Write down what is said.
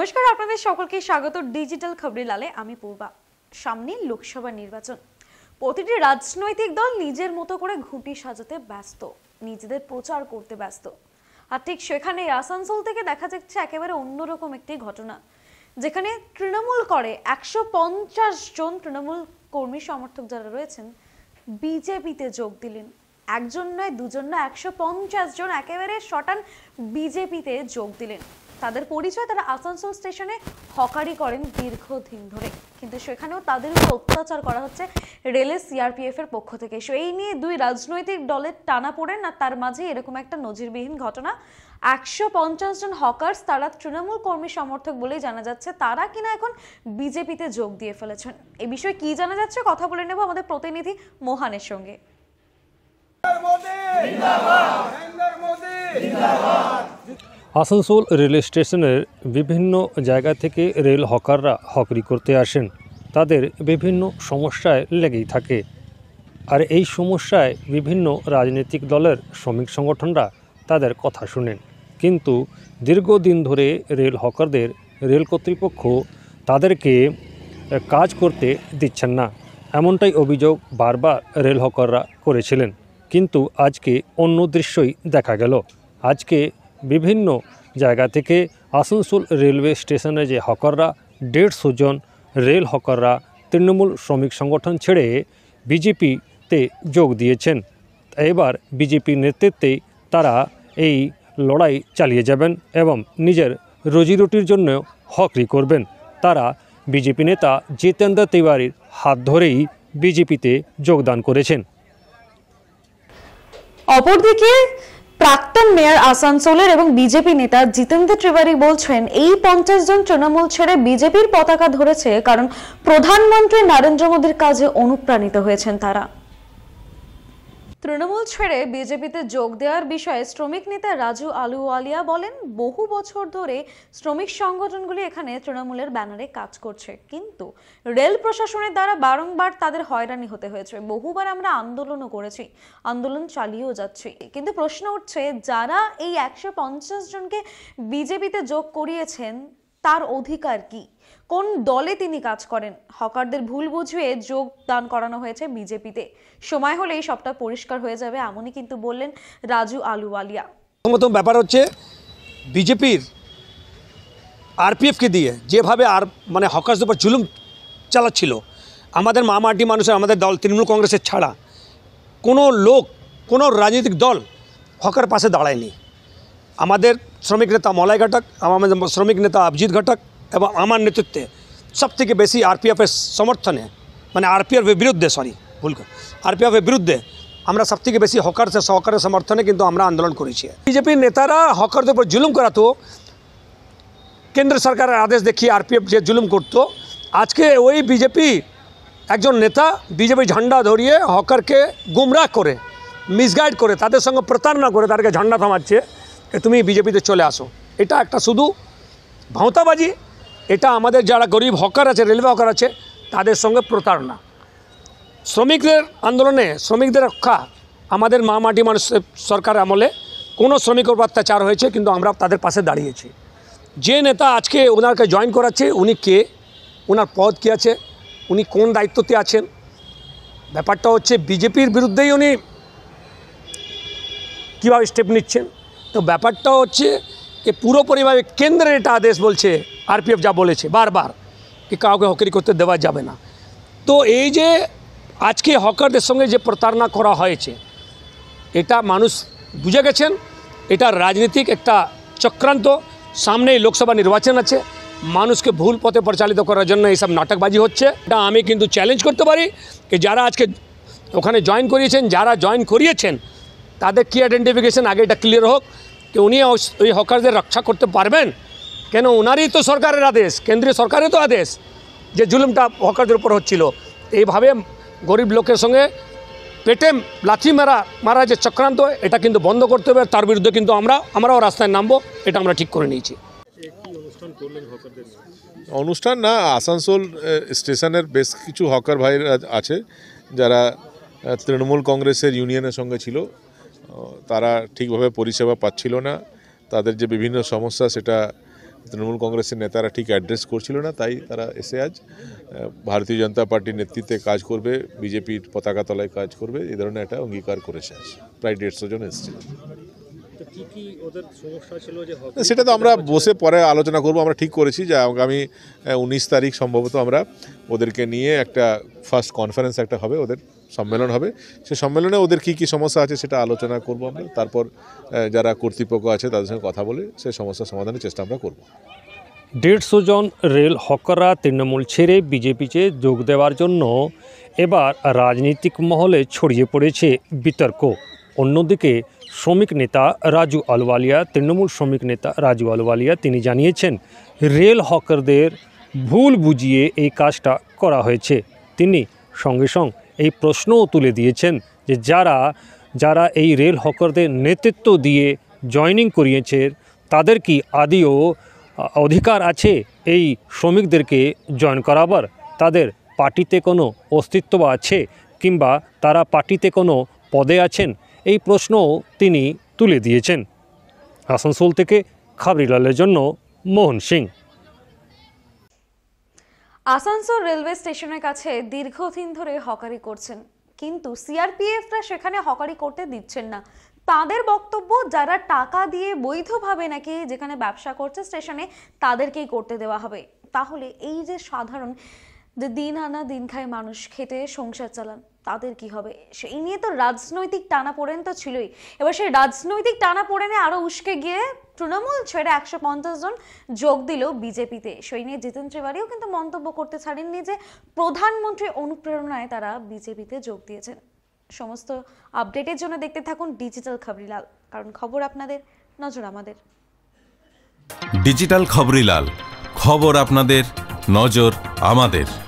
নমস্কার, আপনাদের সকলকে স্বাগত ডিজিটাল খবরিলালে। আমি পূর্বা। সামনে লোকসভা নির্বাচন। প্রতিটি রাজনৈতিক দল নিজের মতো করে ঘুঁটি সাজাতে ব্যস্ত, নিজেদের প্রচার করতে ব্যস্ত। আর ঠিক সেখানে আসানসোল থেকে দেখা যাচ্ছে একেবারে অন্যরকম একটি ঘটনা, যেখানে তৃণমূল করে 150 জন তৃণমূল কর্মী সমর্থক যারা রয়েছেন বিজেপিতে যোগ দিলেন। একজন নয়, দুজন নয়, 150 জন একেবারে শটান বিজেপিতে যোগ দিলেন। তাদের পরিচয়, তারা আসানসোল স্টেশনে হকারি করেন দীর্ঘদিন ধরে, কিন্তু সেখানেও তাদের উপর অত্যাচার করা হচ্ছে রেলের সিআরপিএফ এর পক্ষ থেকে। এই নিয়ে দুই রাজনৈতিক দলের টানাপোড়েন, আর তার মাঝে এরকম একটা নজিরবিহীন ঘটনা। 150 জন হকার্স, তারা তৃণমূল কর্মী সমর্থক বলেই জানা যাচ্ছে, তারা কিনা এখন বিজেপিতে যোগ দিয়ে ফেলেছেন। এই বিষয়ে কি জানা যাচ্ছে কথা বলে নেব আমাদের প্রতিনিধি মোহানের সঙ্গে। আসানসোল রেল স্টেশনের বিভিন্ন জায়গা থেকে রেল হকাররা হকারি করতে আসেন। তাদের বিভিন্ন সমস্যায় লেগেই থাকে, আর এই সমস্যায় বিভিন্ন রাজনৈতিক দলের শ্রমিক সংগঠনরা তাদের কথা শুনেন। কিন্তু দীর্ঘদিন ধরে রেল হকারদের রেল কর্তৃপক্ষ তাদেরকে কাজ করতে দিচ্ছেন না, এমনটাই অভিযোগ বারবার রেল হকাররা করেছিলেন। কিন্তু আজকে অন্য দৃশ্যই দেখা গেল। আজকে বিভিন্ন জায়গা থেকে আসানসোল রেলওয়ে স্টেশনে যে হকাররা 150 জন রেল হকাররা তৃণমূল শ্রমিক সংগঠন ছেড়ে বিজেপিতে যোগ দিয়েছেন। এবার বিজেপির নেতৃত্বেই তারা এই লড়াই চালিয়ে যাবেন এবং নিজের রুজিরুটির জন্য হকারি করবেন। তারা বিজেপি নেতা জিতেন্দ্র তিওয়ারির হাত ধরেই বিজেপিতে যোগদান করেছেন। অপরদিকে প্রাক্তন মেয়র আসানসোলের এবং বিজেপি নেতা জিতেন্দ্র তিওয়ারি বলছেন, এই 50 জন তৃণমূল ছেড়ে বিজেপির পতাকা ধরেছে কারণ প্রধানমন্ত্রী নরেন্দ্র মোদীর কাজে অনুপ্রাণিত হয়েছেন তারা। তৃণমূল ছেড়ে বিজেপিতে যোগ দেওয়ার বিষয়ে শ্রমিক নেতা রাজু আলুওয়ালিয়া বলেন, বহু বছর ধরে শ্রমিক সংগঠনগুলি এখানে তৃণমূলের ব্যানারে কাজ করছে, কিন্তু রেল প্রশাসনের দ্বারা বারংবার তাদের হয়রানি হতে হয়েছে। বহুবার আমরা আন্দোলনও করেছি, আন্দোলন চালিয়েও যাচ্ছি, কিন্তু প্রশ্ন উঠছে, যারা এই 150 জনকে বিজেপিতে যোগ করিয়েছেন তার অধিকার কি? কোন দলে তিনি কাজ করেন? হকারদের ভুল বুঝিয়ে যোগদান করানো হয়েছে বিজেপিতে। সময় হলেই সবটা পরিষ্কার হয়ে যাবে, এমনই কিন্তু বললেন রাজু আলুওয়ালিয়া। প্রথম ব্যাপার হচ্ছে বিজেপির আরপিএফকে দিয়ে যেভাবে মানে হকারদের উপর জুলুম চালাচ্ছিল, আমাদের মাটি মানুষের, আমাদের দল তৃণমূল কংগ্রেসের ছাড়া কোনো লোক, কোনো রাজনৈতিক দল হকার পাশে দাঁড়ায়নি। আমাদের শ্রমিক নেতা মলয় ঘটক, আমাদের শ্রমিক নেতা অভিজিৎ ঘটক এবং আমার নেতৃত্বে সবথেকে বেশি আরপিএফের সমর্থনে, মানে আরপিএফের বিরুদ্ধে, আরপিএফের বিরুদ্ধে আমরা সবথেকে বেশি হকারের সমর্থনে কিন্তু আমরা আন্দোলন করেছি। বিজেপির নেতারা হকারদের উপর জুলুম করাতো, কেন্দ্র সরকারের আদেশ দেখিয়ে আরপিএফ যে জুলুম করতো, আজকে ওই বিজেপি একজন নেতা বিজেপি ঝান্ডা ধরিয়ে হকারকে গুমরাহ করে, মিসগাইড করে, তাদের সঙ্গে প্রতারণা করে তাদেরকে ঝান্ডা থামাচ্ছে যে তুমি বিজেপিতে চলে আসো। এটা একটা শুধু ভাঁওতাবাজি, এটা আমাদের যারা গরিব হকার আছে, রেলওয়ে হকার আছে, তাদের সঙ্গে প্রতারণা। শ্রমিকদের আন্দোলনে শ্রমিকদের রক্ষা, আমাদের মাটি মানুষের সরকার আমলে কোনো শ্রমিকের উপর অত্যাচার হয়েছে, কিন্তু আমরা তাদের পাশে দাঁড়িয়েছি। যে নেতা আজকে ওনাকে জয়েন করাচ্ছে, উনি কে, ওনার পদ কী আছে, উনি কোন দায়িত্বতে আছেন, ব্যাপারটা হচ্ছে বিজেপির বিরুদ্ধেই উনি কীভাবে স্টেপ নিচ্ছেন। তো ব্যাপারটা হচ্ছে যে পুরোপুরিভাবে কেন্দ্রের এটা আদেশ বলছে, আরপিএফ যা বলেছে বারবার, কি কাউকে হকারি করতে দেওয়া যাবে না। তো এই যে আজকে হকারদের সঙ্গে যে প্রতারণা করা হয়েছে, এটা মানুষ বুঝে গেছেন, এটা রাজনীতিক একটা চক্রান্ত। সামনেই লোকসভা নির্বাচন আছে, মানুষকে ভুল পথে পরিচালিত করার জন্য এইসব নাটকবাজি হচ্ছে। এটা আমি কিন্তু চ্যালেঞ্জ করতে পারি যে যারা আজকে ওখানে জয়েন করিয়েছেন, যারা জয়েন করিয়েছেন, তাদের কি আইডেন্টিফিকেশন আগে এটা ক্লিয়ার হোক, যে উনি ওই হকারদের রক্ষা করতে পারবেন। কেন ওনারই তো সরকারের আদেশ, কেন্দ্রীয় সরকারের তো আদেশ যে জুলুমটা হকারদের উপর হচ্ছিল। এইভাবে গরিব লোকের সঙ্গে পেটে লাথি মারা যে চক্রান্ত, এটা কিন্তু বন্ধ করতে হবে। তার বিরুদ্ধে কিন্তু আমরাও রাস্তায় নামবো, এটা আমরা ঠিক করে নিয়েছি। অনুষ্ঠান না, আসানসোল স্টেশনের বেশ কিছু হকার ভাই আছে যারা তৃণমূল কংগ্রেসের ইউনিয়নের সঙ্গে ছিল, তারা ঠিকভাবে পরিষেবা পাচ্ছিল না। তাদের যে বিভিন্ন সমস্যা সেটা তৃণমূল কংগ্রেসের নেতারা ঠিক অ্যাড্রেস করছিল না, তাই তারা এসে আজ ভারতীয় জনতা পার্টির নেতৃত্বে কাজ করবে, বিজেপির পতাকা তলায় কাজ করবে, এই ধরনের একটা অঙ্গীকার করেছে। আজ প্রায় 150 জন এসেছিল। সেটা তো আমরা বসে পরে আলোচনা করব। আমরা ঠিক করেছি যে আগামী 19 তারিখ সম্ভবত আমরা ওদেরকে নিয়ে একটা ফার্স্ট কনফারেন্স একটা হবে, ওদের সম্মেলন হবে। সে সম্মেলনে ওদের কী কী সমস্যা আছে সেটা আলোচনা করব আমরা। তারপর যারা কর্তৃপক্ষ আছে তাদের সঙ্গে কথা বলে সেই সমস্যার সমাধানের চেষ্টা আমরা করব। 150 জন রেল হকাররা তৃণমূল ছেড়ে বিজেপিতে যোগ দেওয়ার জন্য এবার রাজনৈতিক মহলে ছড়িয়ে পড়েছে বিতর্ক। অন্যদিকে শ্রমিক নেতা রাজু আলওয়ালিয়া, তৃণমূল শ্রমিক নেতা রাজু আলওয়ালিয়া তিনি জানিয়েছেন রেল হকারদের ভুল বুঝিয়ে এই কাজটা করা হয়েছে। তিনি সঙ্গে সঙ্গে এই প্রশ্নও তুলে দিয়েছেন যে যারা এই রেল হকারদের নেতৃত্ব দিয়ে জয়েনিং করিয়েছে তাদের কি আদৌ অধিকার আছে এই শ্রমিকদেরকে জয়েন করাবার? তাদের পার্টিতে কোনো অস্তিত্ব আছে কিংবা তারা পার্টিতে কোনো পদে আছেন? এই প্রশ্নও তিনি তুলে দিয়েছেন। আসানসোল থেকে খাবরিলালের জন্য মোহন সিং। আসানসোল রেলওয়ে স্টেশনের কাছে দীর্ঘদিন ধরে হকারি করছেন, কিন্তু সিআরপিএফরা সেখানে হকারি করতে দিচ্ছেন না। তাদের বক্তব্য যারা টাকা দিয়ে বৈধভাবে নাকি যেখানে ব্যবসা করছে স্টেশনে তাদেরকেই করতে দেওয়া হবে। তাহলে এই যে সাধারণ যে দিন আনা দিন খায় মানুষ খেটে সংসার চালান তাদের কি হবে? সেই নিয়ে তো রাজনৈতিক টানাপোড়েন তো ছিলই। এবার সেই রাজনৈতিক টানাপোড়েনে আরো উস্কে গিয়ে তৃণমূল ছেড়ে 150 জন যোগ দিল বিজেপিতে। সেই নিয়ে জিতেন ত্রিবাড়িও কিন্তু মন্তব্য করতে ছাড়েননি যে প্রধানমন্ত্রীর অনুপ্রেরণায় তারা বিজেপিতে যোগ দিয়েছেন। সমস্ত আপডেটের জন্য দেখতে থাকুন ডিজিটাল খবরিলাল, কারণ খবর আপনাদের, নজর আমাদের। ডিজিটাল খবরিলাল, খবর আপনাদের, নজর আমাদের।